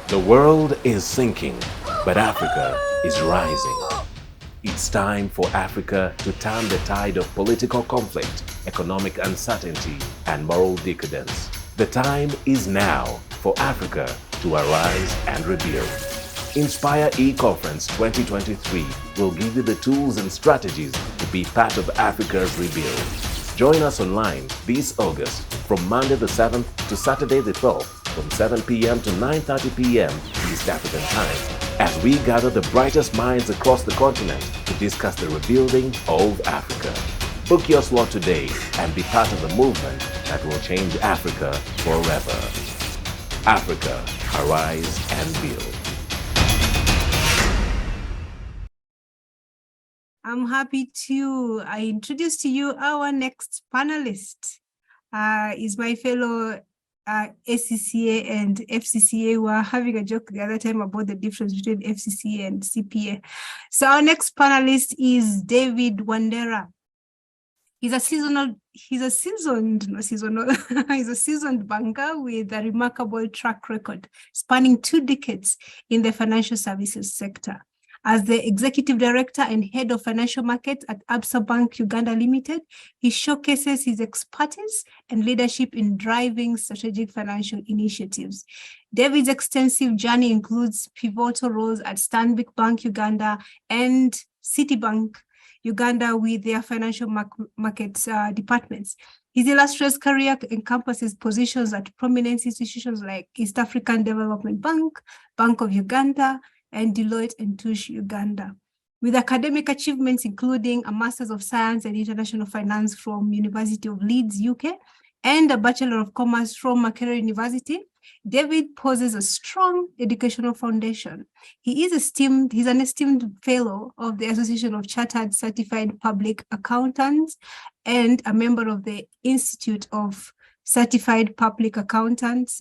The world is sinking, but Africa is rising. It's time for Africa to turn the tide of political conflict, economic uncertainty, and moral decadence. The time is now for Africa to arise and rebuild. Inspire E-Conference 2023 will give you the tools and strategies to be part of Africa's rebuild. Join us online this August from Monday the 7th to Saturday the 12th from 7 p.m. to 9:30 p.m. East African Time as we gather the brightest minds across the continent to discuss the rebuilding of Africa. Book your slot today and be part of the movement that will change Africa forever. Africa, arise and build. I'm happy to introduce to you our next panelist. Is my fellow SCCA and FCCA. We were having a joke the other time about the difference between FCCA and CPA. So our next panelist is David Wandera. He's a seasoned banker with a remarkable track record spanning 2 decades in the financial services sector. As the Executive Director and Head of Financial Markets at Absa Bank Uganda Limited, he showcases his expertise and leadership in driving strategic financial initiatives. David's extensive journey includes pivotal roles at Stanbic Bank Uganda and Citibank Uganda with their financial markets departments. His illustrious career encompasses positions at prominent institutions like East African Development Bank, Bank of Uganda, and Deloitte and Touche Uganda, with academic achievements including a Master's of Science and International Finance from University of Leeds, UK, and a Bachelor of Commerce from Makerere University. David possesses a strong educational foundation. He's an esteemed fellow of the Association of Chartered Certified Public Accountants and a member of the Institute of Certified Public Accountants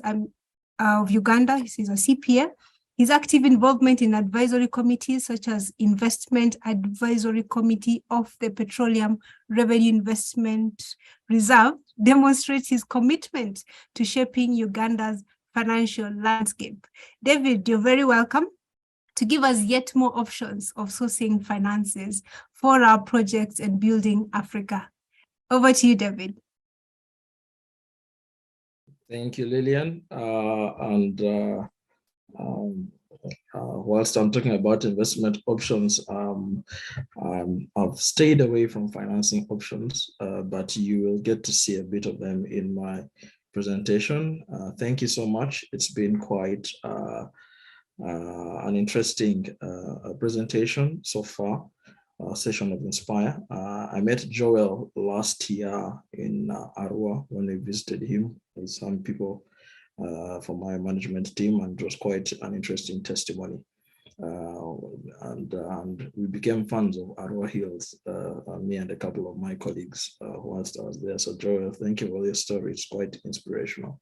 of Uganda. He's a CPA. His active involvement in advisory committees such as Investment Advisory Committee of the Petroleum Revenue Investment Reserve demonstrates his commitment to shaping Uganda's financial landscape. David, you're very welcome to give us yet more options of sourcing finances for our projects and building Africa. Over to you, David. Thank you, Lillian. Whilst I'm talking about investment options, I've stayed away from financing options, but you will get to see a bit of them in my presentation. Thank you so much. It's been quite an interesting presentation so far, session of Inspire. I met Joel last year in Arua when we visited him with some people from my management team, and it was quite an interesting testimony. And we became fans of Arua Hills, me and a couple of my colleagues whilst I was there. So Joel, thank you for your story. It's quite inspirational.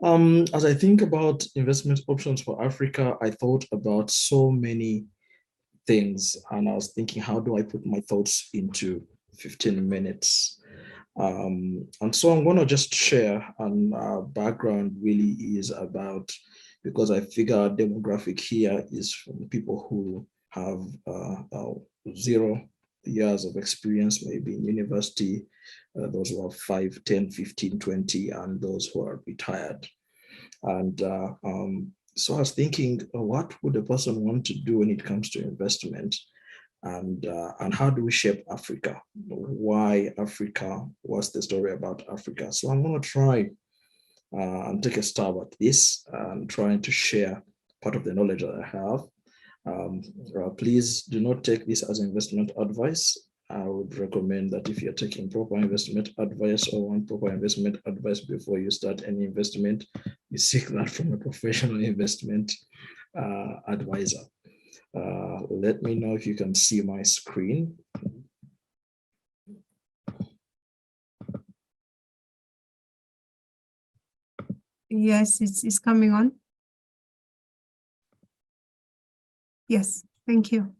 As I think about investment options for Africa, I thought about so many things, and I was thinking, how do I put my thoughts into 15 minutes? And so I'm going to just share, and background really is about, because I figure our demographic here is from people who have 0 years of experience, maybe in university, those who have 5, 10, 15, 20, and those who are retired. And so I was thinking, what would a person want to do when it comes to investment? And how do we shape Africa? Why Africa? What's the story about Africa? So I'm going to try and take a stab at this and trying to share part of the knowledge that I have. Please do not take this as investment advice. I would recommend that if you're taking proper investment advice or want proper investment advice before you start any investment, you seek that from a professional investment advisor. Let me know if you can see my screen. Yes, it's coming on. Yes, thank you.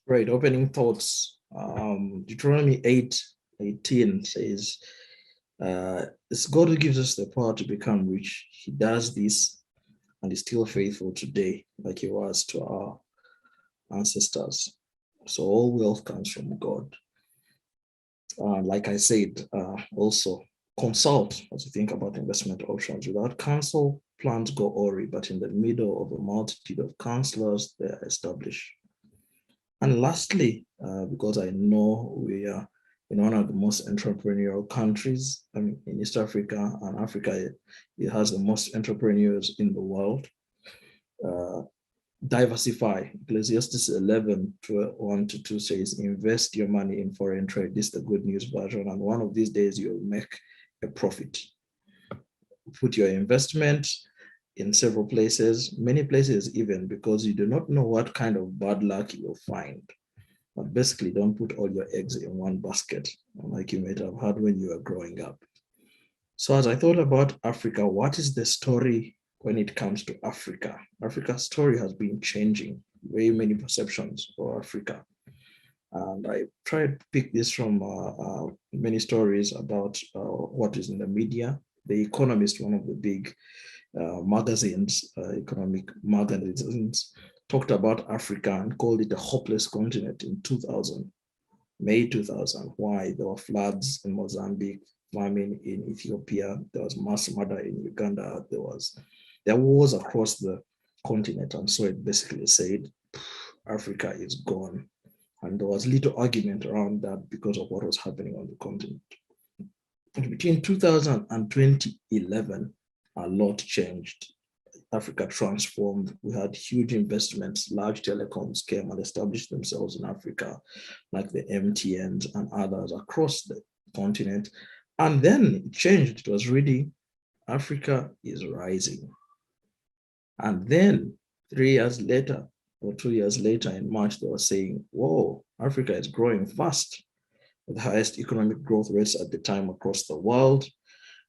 Great, opening thoughts. Deuteronomy 8:18 says, it's God who gives us the power to become rich. He does this and is still faithful today, like he was to our ancestors. So all wealth comes from God. Like I said, also consult as you think about investment options. Without counsel, plans go awry, but in the middle of a multitude of counselors, they are established. And lastly, because I know we are in one of the most entrepreneurial countries, in East Africa, and Africa, it has the most entrepreneurs in the world. Diversify. Ecclesiastes 11:1-2 says, invest your money in foreign trade. This is the good news version. And one of these days you'll make a profit. Put your investment in several places, many places even, because you do not know what kind of bad luck you'll find. But basically, don't put all your eggs in one basket, like you might have had when you were growing up. So as I thought about Africa, what is the story when it comes to Africa? Africa's story has been changing, very many perceptions for Africa. And I tried to pick this from many stories about what is in the media. The Economist, one of the big magazines, economic magazines, talked about Africa and called it a hopeless continent in 2000, May 2000. Why? There were floods in Mozambique, famine in Ethiopia, there was mass murder in Uganda, there wars across the continent. And so it basically said, Africa is gone. And there was little argument around that because of what was happening on the continent. And between 2000 and 2011, a lot changed. Africa transformed. We had huge investments. Large telecoms came and established themselves in Africa, like the MTNs and others across the continent. And then it changed. It was really, Africa is rising. And then 3 years later, or 2 years later in March, they were saying, whoa, Africa is growing fast, with the highest economic growth rates at the time across the world,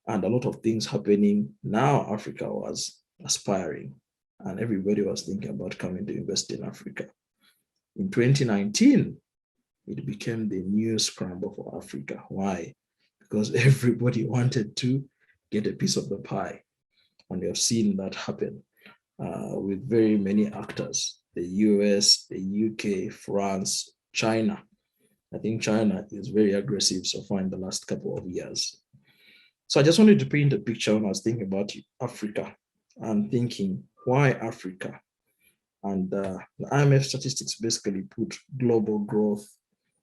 and a lot of things happening. Now Africa was aspiring, and everybody was thinking about coming to invest in Africa. In 2019, it became the new scramble for Africa. Why? Because everybody wanted to get a piece of the pie. And we have seen that happen with very many actors, the US, the UK, France, China. I think China is very aggressive so far in the last couple of years. So I just wanted to paint a picture when I was thinking about Africa and thinking, why Africa? And the IMF statistics basically put global growth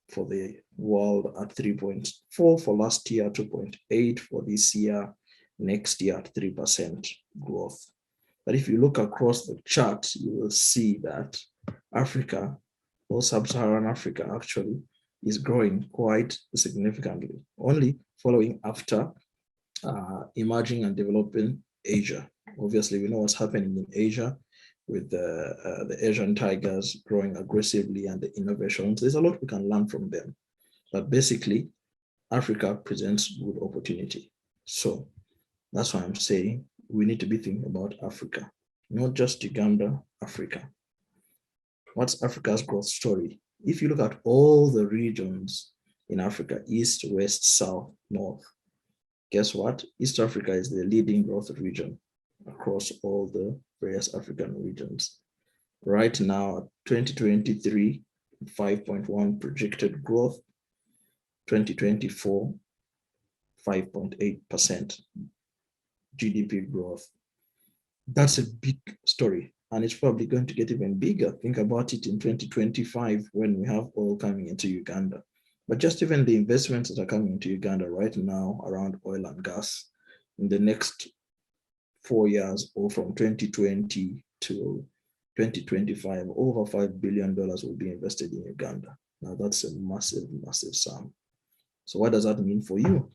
for the world at 3.4 for last year, 2.8 for this year, next year at 3% growth. But if you look across the chart, you will see that Africa, or sub-Saharan Africa actually, is growing quite significantly, only following after emerging and developing Asia. Obviously, we know what's happening in Asia with the Asian tigers growing aggressively and the innovations. There's a lot we can learn from them. But basically, Africa presents good opportunity. So that's why I'm saying we need to be thinking about Africa, not just Uganda, Africa. What's Africa's growth story? If you look at all the regions in Africa, East, West, South, North, guess what? East Africa is the leading growth region across all the various African regions. Right now, 2023, 5.1 projected growth, 2024, 5.8% GDP growth. That's a big story, and it's probably going to get even bigger. Think about it in 2025 when we have oil coming into Uganda. But just even the investments that are coming into Uganda right now around oil and gas in the next 4 years, or from 2020 to 2025, over $5 billion will be invested in Uganda. Now that's a massive, massive sum. So what does that mean for you?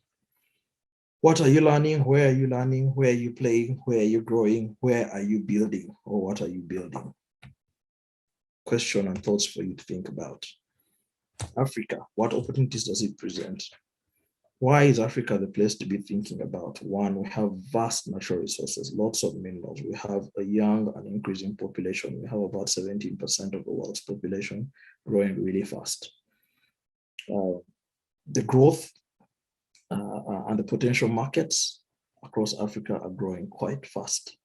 What are you learning? Where are you learning? Where are you playing? Where are you growing? Where are you building? Or what are you building? Question and thoughts for you to think about. Africa, what opportunities does it present? Why is Africa the place to be thinking about? One, we have vast natural resources, lots of minerals. We have a young and increasing population. We have about 17% of the world's population growing really fast. The growth and the potential markets across Africa are growing quite fast.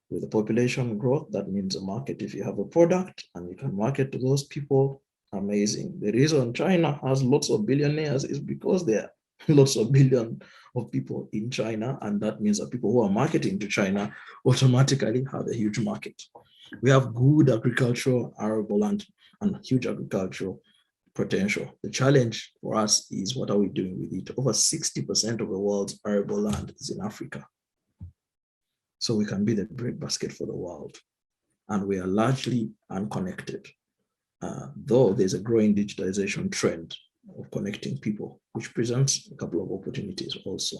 With the population growth, that means a market. If you have a product and you can market to those people, amazing. The reason China has lots of billionaires is because there are lots of billion of people in China, and that means that people who are marketing to China automatically have a huge market. We have good agricultural arable land and huge agricultural potential. The challenge for us is, what are we doing with it? Over 60% of the world's arable land is in Africa. So we can be the breadbasket for the world. And we are largely unconnected, though there's a growing digitalization trend of connecting people, which presents a couple of opportunities also.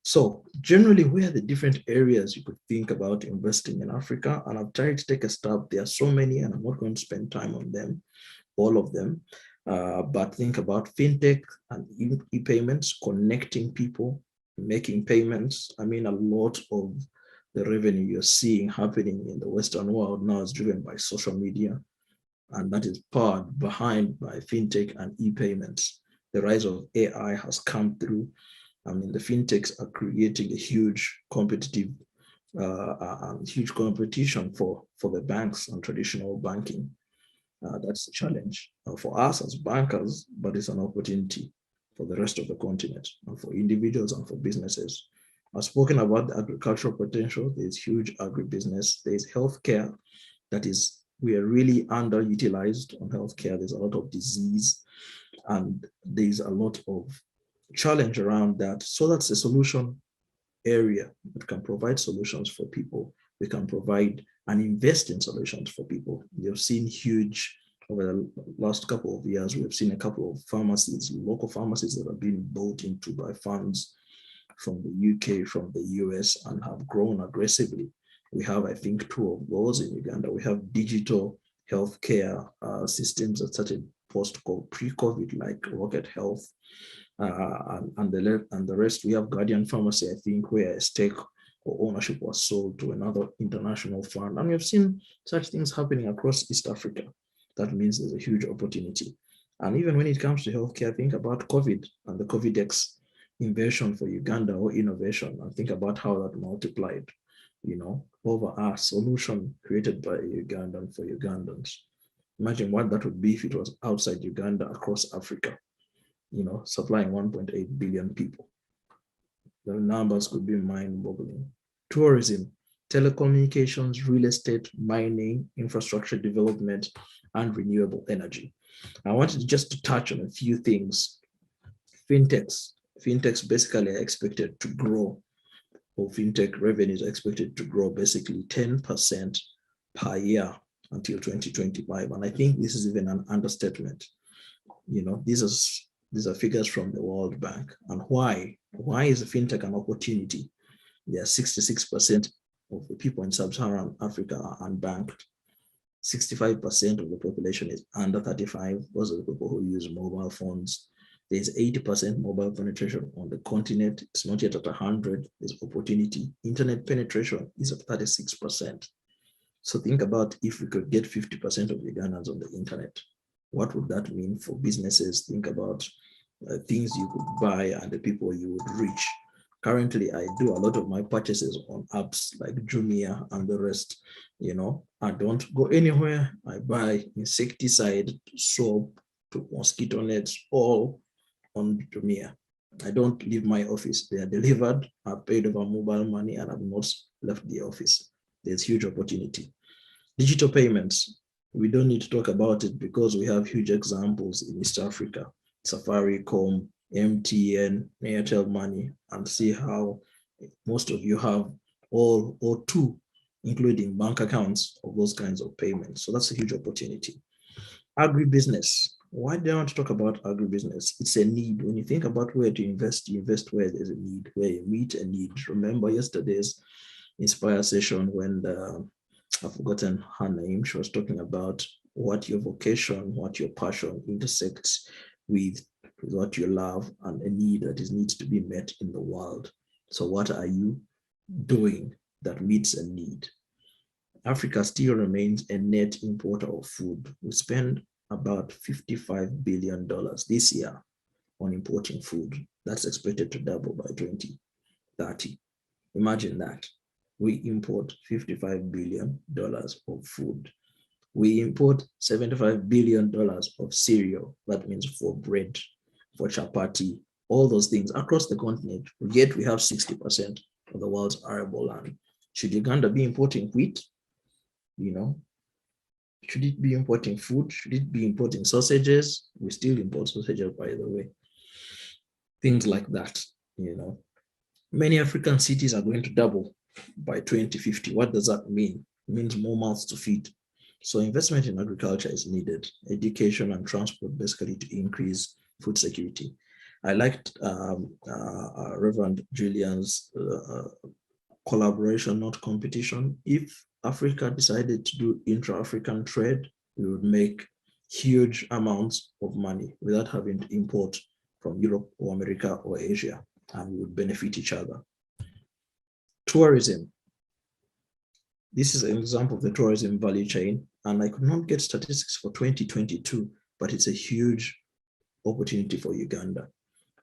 So generally, where are the different areas you could think about investing in Africa? And I've tried to take a stab. There are so many, and I'm not going to spend time on them, all of them. But think about fintech and e-payments, connecting people, making payments. I mean, a lot of the revenue you're seeing happening in the Western world now is driven by social media, and that is powered behind by fintech and e-payments. The rise of AI has come through. I mean, the fintechs are creating a huge competition for the banks and traditional banking. That's a challenge for us as bankers, but it's an opportunity for the rest of the continent and for individuals and for businesses. I've spoken about the agricultural potential. There's huge agribusiness. There's healthcare that is, we are really underutilized on healthcare. There's a lot of disease and there's a lot of challenge around that. So that's a solution area that can provide solutions for people. We can provide and invest in solutions for people. You've seen huge, over the last couple of years, we've seen a couple of pharmacies, local pharmacies that have been bought into by funds from the UK, from the US, and have grown aggressively. We have, I think, 2 of those in Uganda. We have digital healthcare systems that started pre-COVID, like Rocket Health, and the rest. We have Guardian Pharmacy, I think, where a stake or ownership was sold to another international fund. And we've seen such things happening across East Africa. That means there's a huge opportunity. And even when it comes to healthcare, think about COVID and the COVIDX invention for Uganda, or innovation, and think about how that multiplied, over a solution created by Ugandan for Ugandans. Imagine what that would be if it was outside Uganda, across Africa, supplying 1.8 billion people. The numbers could be mind-boggling. Tourism, telecommunications, real estate, mining, infrastructure development, and renewable energy. I wanted just to touch on a few things. Fintechs basically are expected to grow, or fintech revenues are expected to grow basically 10% per year until 2025. And I think this is even an understatement. These are figures from the World Bank. And why? Why is fintech an opportunity? There are 66% of the people in sub-Saharan Africa are unbanked. 65% of the population is under 35. Those are the people who use mobile phones. There's 80% mobile penetration on the continent. It's not yet at 100. There's opportunity. Internet penetration is at 36%. So think about if we could get 50% of Ugandans on the internet. What would that mean for businesses? Think about things you could buy and the people you would reach. Currently, I do a lot of my purchases on apps like Jumia and the rest. I don't go anywhere. I buy insecticide, soap, mosquito nets, all on Jumia. I don't leave my office. They are delivered. I've paid over mobile money and I've not left the office. There's huge opportunity. Digital payments. We don't need to talk about it because we have huge examples in East Africa. Safaricom, MTN, Airtel Money, and see how most of you have all or 2, including bank accounts of those kinds of payments. So that's a huge opportunity. Agribusiness. Why do I want to talk about agribusiness? It's a need. When you think about where to invest, you invest where there's a need, where you meet a need. Remember yesterday's Inspire session when I've forgotten her name. She was talking about what your vocation, what your passion intersects with what you love and a need that needs to be met in the world. So what are you doing that meets a need? Africa still remains a net importer of food. We spend about $55 billion this year on importing food. That's expected to double by 2030. Imagine that. we import $55 billion of food. We import $75 billion of cereal. That means for bread, for chapati, all those things across the continent. Yet we have 60% of the world's arable land. Should Uganda be importing wheat? Should it be importing food? Should it be importing sausages? We still import sausages, by the way. Things like that, Many African cities are going to double by 2050. What does that mean? It means more mouths to feed. So investment in agriculture is needed, education and transport basically to increase food security. I liked Reverend Julian's collaboration, not competition. If Africa decided to do intra-African trade, we would make huge amounts of money without having to import from Europe or America or Asia, and we would benefit each other. Tourism. This is an example of the tourism value chain, and I could not get statistics for 2022, but it's a huge opportunity for Uganda.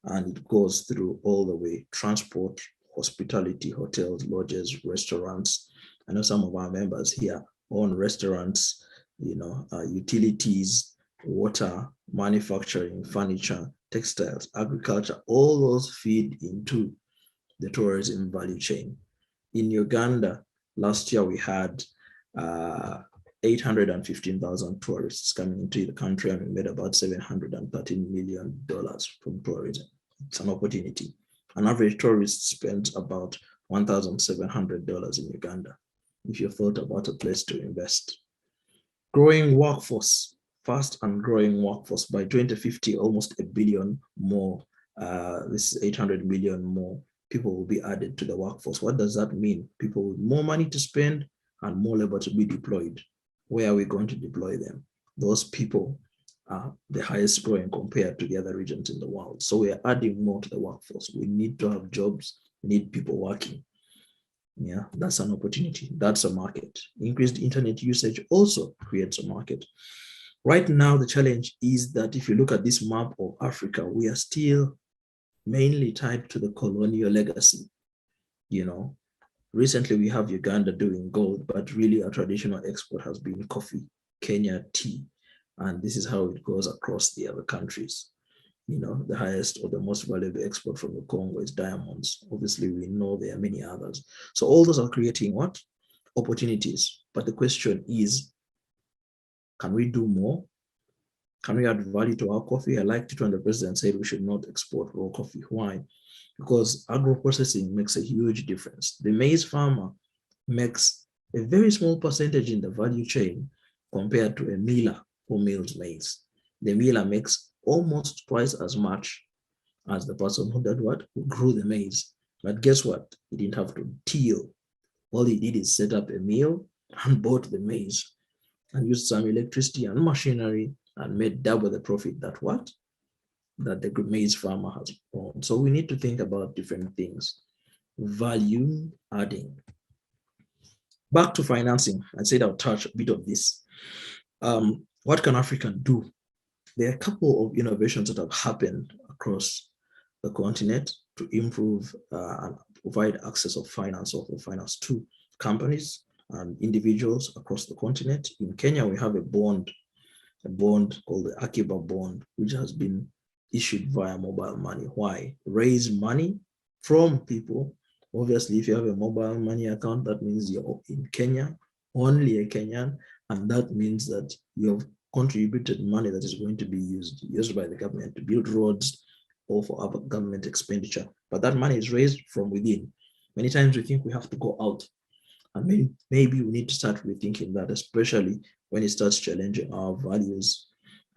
And it goes through all the way: transport, hospitality, hotels, lodges, restaurants. I know some of our members here own restaurants, utilities, water, manufacturing, furniture, textiles, agriculture. All those feed into the tourism value chain. In Uganda, last year we had 815,000 tourists coming into the country, and we made about $713 million from tourism. It's an opportunity. An average tourist spends about $1,700 in Uganda, if you thought about a place to invest. Growing workforce, fast and growing workforce. By 2050, almost 1 billion more, this is 800 million more people will be added to the workforce. What does that mean? People with more money to spend and more labor to be deployed. Where are we going to deploy them? Those people are the highest growing compared to the other regions in the world. So we are adding more to the workforce. We need to have jobs, we need people working. Yeah, that's an opportunity. That's a market. Increased internet usage also creates a market. Right now, the challenge is that if you look at this map of Africa, we are still mainly tied to the colonial legacy. Recently we have Uganda doing gold, but really our traditional export has been coffee, Kenya tea, and this is how it goes across the other countries. The highest or the most valuable export from the Congo is diamonds. Obviously, we know there are many others. So all those are creating what? Opportunities. But the question is, can we do more? Can we add value to our coffee? I liked it when the president said we should not export raw coffee. Why? Because agro-processing makes a huge difference. The maize farmer makes a very small percentage in the value chain compared to a miller who mills maize. The miller makes almost twice as much as the person who did what? Who grew the maize. But guess what? He didn't have to till. All he did is set up a mill and bought the maize and used some electricity and machinery and made double the profit that the maize farmer has owned. So we need to think about different things. Value adding. Back to financing. I said I'll touch a bit of this. What can Africa do? There are a couple of innovations that have happened across the continent to improve and provide access of finance or finance to companies and individuals across the continent. In Kenya, we have a bond called the Akiba bond, which has been issued via mobile money. Why? Raise money from people. Obviously, if you have a mobile money account, that means you're in Kenya, only a Kenyan, and that means that you've contributed money that is going to be used by the government to build roads or for other government expenditure. But that money is raised from within. Many times we think we have to go out, and maybe we need to start rethinking that, especially when it starts challenging our values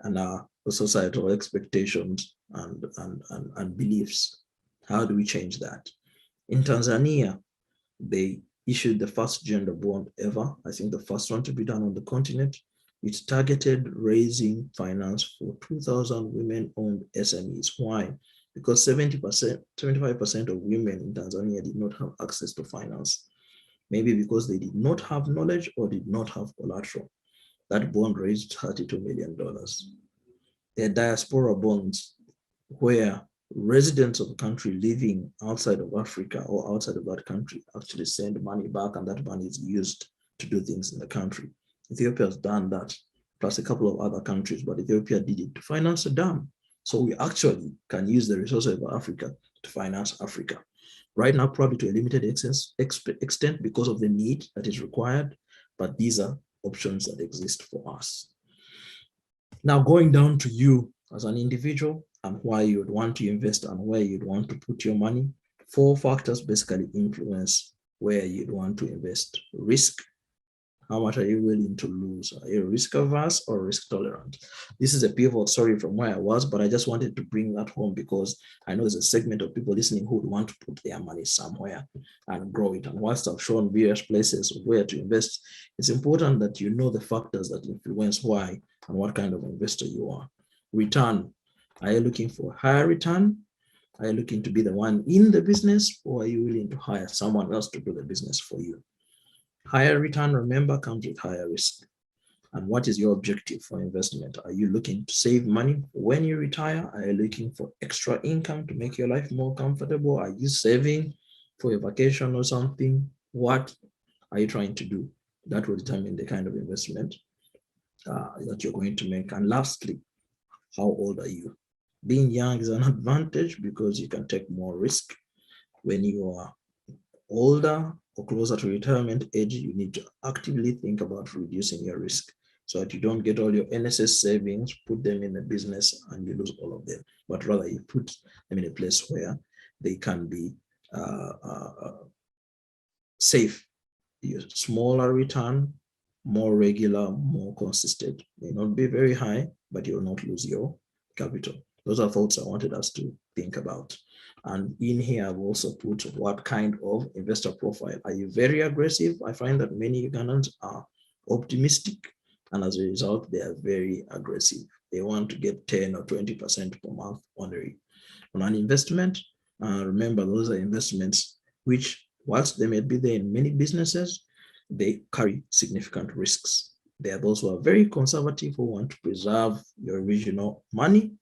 and our societal expectations and beliefs. How do we change that? In Tanzania, they issued the first gender bond ever. I think the first one to be done on the continent. It targeted raising finance for 2,000 women-owned SMEs. Why? Because 75% of women in Tanzania did not have access to finance. Maybe because they did not have knowledge or did not have collateral. That bond raised $32 million. There are diaspora bonds where residents of the country living outside of Africa or outside of that country actually send money back, and that money is used to do things in the country. Ethiopia has done that, plus a couple of other countries, but Ethiopia did it to finance a dam. So we actually can use the resources of Africa to finance Africa. Right now, probably to a limited extent because of the need that is required, but these are options that exist for us. Now, going down to you as an individual and why you'd want to invest and where you'd want to put your money. 4 factors basically influence where you'd want to invest. Risk. How much are you willing to lose? Are you risk averse or risk tolerant? This is a pivot, sorry, from where I was, but I just wanted to bring that home because I know there's a segment of people listening who would want to put their money somewhere and grow it. And whilst I've shown various places where to invest, it's important that you know the factors that influence why and what kind of investor you are. Return. Are you looking for higher return? Are you looking to be the one in the business, or are you willing to hire someone else to do the business for you? Higher return, remember, comes with higher risk. And what is your objective for investment? Are you looking to save money when you retire? Are you looking for extra income to make your life more comfortable? Are you saving for a vacation or something? What are you trying to do? That will determine the kind of investment that you're going to make. And lastly, how old are you? Being young is an advantage because you can take more risk. When you are older or closer to retirement age, you need to actively think about reducing your risk so that you don't get all your NSS savings, put them in a business and you lose all of them, but rather you put them in a place where they can be safe. Your smaller return, more regular, more consistent. May not be very high, but you will not lose your capital. Those are thoughts I wanted us to think about. And in here, I've also put what kind of investor profile. Are you very aggressive? I find that many Ugandans are optimistic, and as a result, they are very aggressive. They want to get 10 or 20% per month on an investment. Remember, those are investments which, whilst they may be there in many businesses, they carry significant risks. There are those who are very conservative who want to preserve your original money,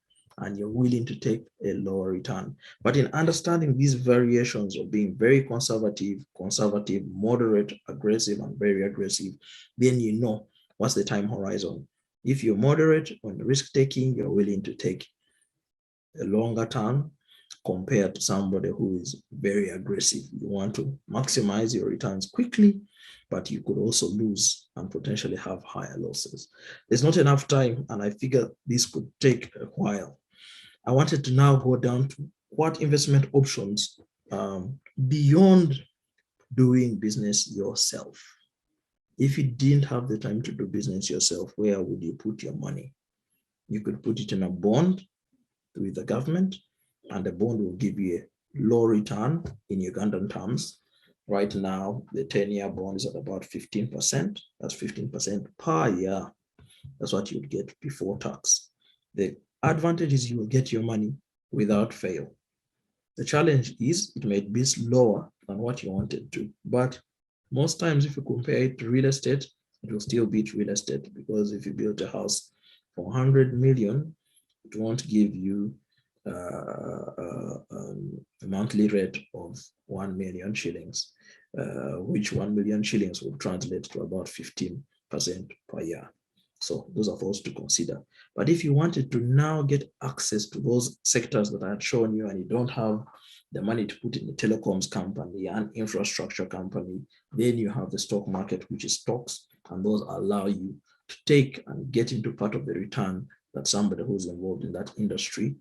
and you're willing to take a lower return. But in understanding these variations of being very conservative, moderate, aggressive, and very aggressive, then you know what's the time horizon. If you're moderate on risk-taking, you're willing to take a longer term compared to somebody who is very aggressive. You want to maximize your returns quickly, but you could also lose and potentially have higher losses. There's not enough time, and I figure this could take a while. I wanted to now go down to what investment options beyond doing business yourself. If you didn't have the time to do business yourself, where would you put your money? You could put it in a bond with the government, and the bond will give you a low return in Ugandan terms. Right now, the 10-year bond is at about 15%. That's 15% per year. That's what you'd get before tax. The advantage is you will get your money without fail. The challenge is it might be lower than what you wanted to, but most times if you compare it to real estate, it will still beat real estate, because if you build a house for 100 million, it won't give you a monthly rate of 1 million shillings, which 1 million shillings will translate to about 15% per year. So those are things to consider. But if you wanted to now get access to those sectors that I had shown you, and you don't have the money to put in a telecoms company, an infrastructure company, then you have the stock market, which is stocks, and those allow you to take and get into part of the return that somebody who's involved in that industry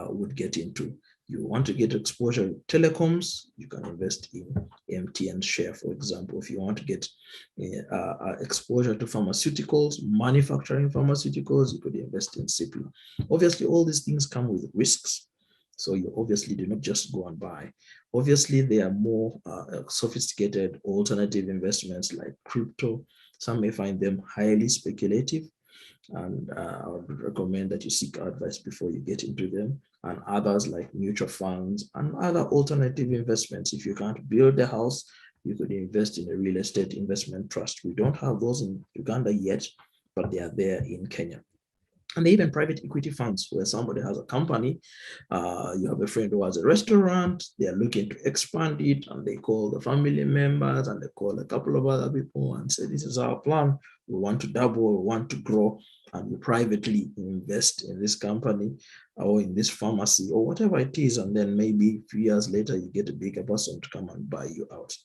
would get into. You want to get exposure to telecoms, you can invest in MTN share, for example. If you want to get exposure to pharmaceuticals, manufacturing pharmaceuticals, you could invest in CP. Obviously, all these things come with risks. So you obviously do not just go and buy. Obviously, there are more sophisticated alternative investments like crypto. Some may find them highly speculative, and I would recommend that you seek advice before you get into them. And others like mutual funds and other alternative investments. If you can't build a house, you could invest in a real estate investment trust. We don't have those in Uganda yet, but they are there in Kenya. And even private equity funds, where somebody has a company, you have a friend who has a restaurant, they are looking to expand it, and they call the family members and they call a couple of other people and say, this is our plan. We want to double, we want to grow, and we privately invest in this company or in this pharmacy or whatever it is. And then maybe a few years later, you get a bigger person to come and buy you out.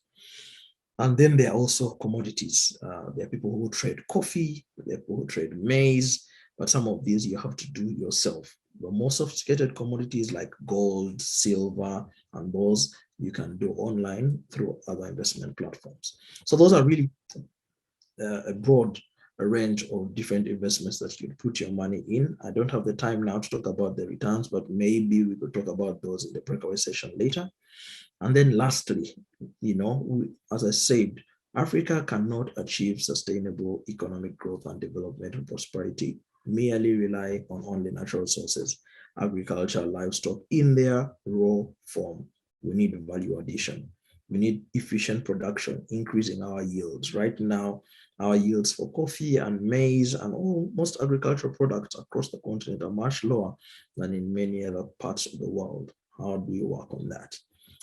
And then there are also commodities. There are people who trade coffee, there are people who trade maize, but some of these you have to do yourself. The more sophisticated commodities like gold, silver, and those you can do online through other investment platforms. So those are really a broad range of different investments that you put your money in. I don't have the time now to talk about the returns, but maybe we could talk about those in the breakaway session later. And then lastly, as I said, Africa cannot achieve sustainable economic growth and development and prosperity merely relying on only natural resources, agriculture, livestock in their raw form. We need value addition. We need efficient production, increasing our yields. Right now, our yields for coffee and maize and most agricultural products across the continent are much lower than in many other parts of the world. How do we work on that?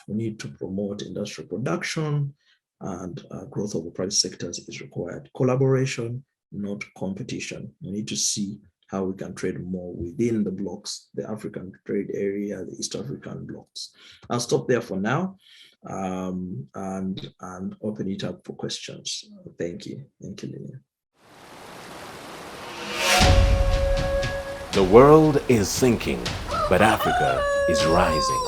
We need to promote industrial production, and growth of the private sectors is required. Collaboration, not competition. We need to see how we can trade more within the blocks, the African trade area, the East African blocks. I'll stop there for now and open it up for questions. Thank you. Thank you, Lillian. The world is sinking, but Africa is rising.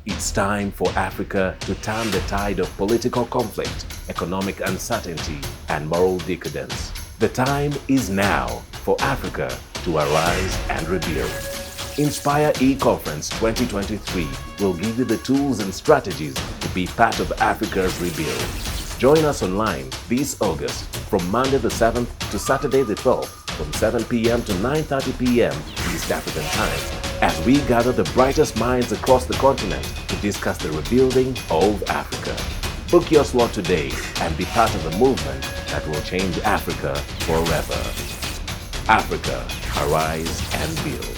It's time for Africa to turn the tide of political conflict, economic uncertainty, and moral decadence. The time is now for Africa to arise and rebuild. Inspire E-Conference 2023 will give you the tools and strategies to be part of Africa's rebuild. Join us online this August from Monday the 7th to Saturday the 12th from 7 p.m. to 9:30 p.m. East African time, as we gather the brightest minds across the continent to discuss the rebuilding of Africa. Book your slot today and be part of the movement that will change Africa forever. Africa, arise and build.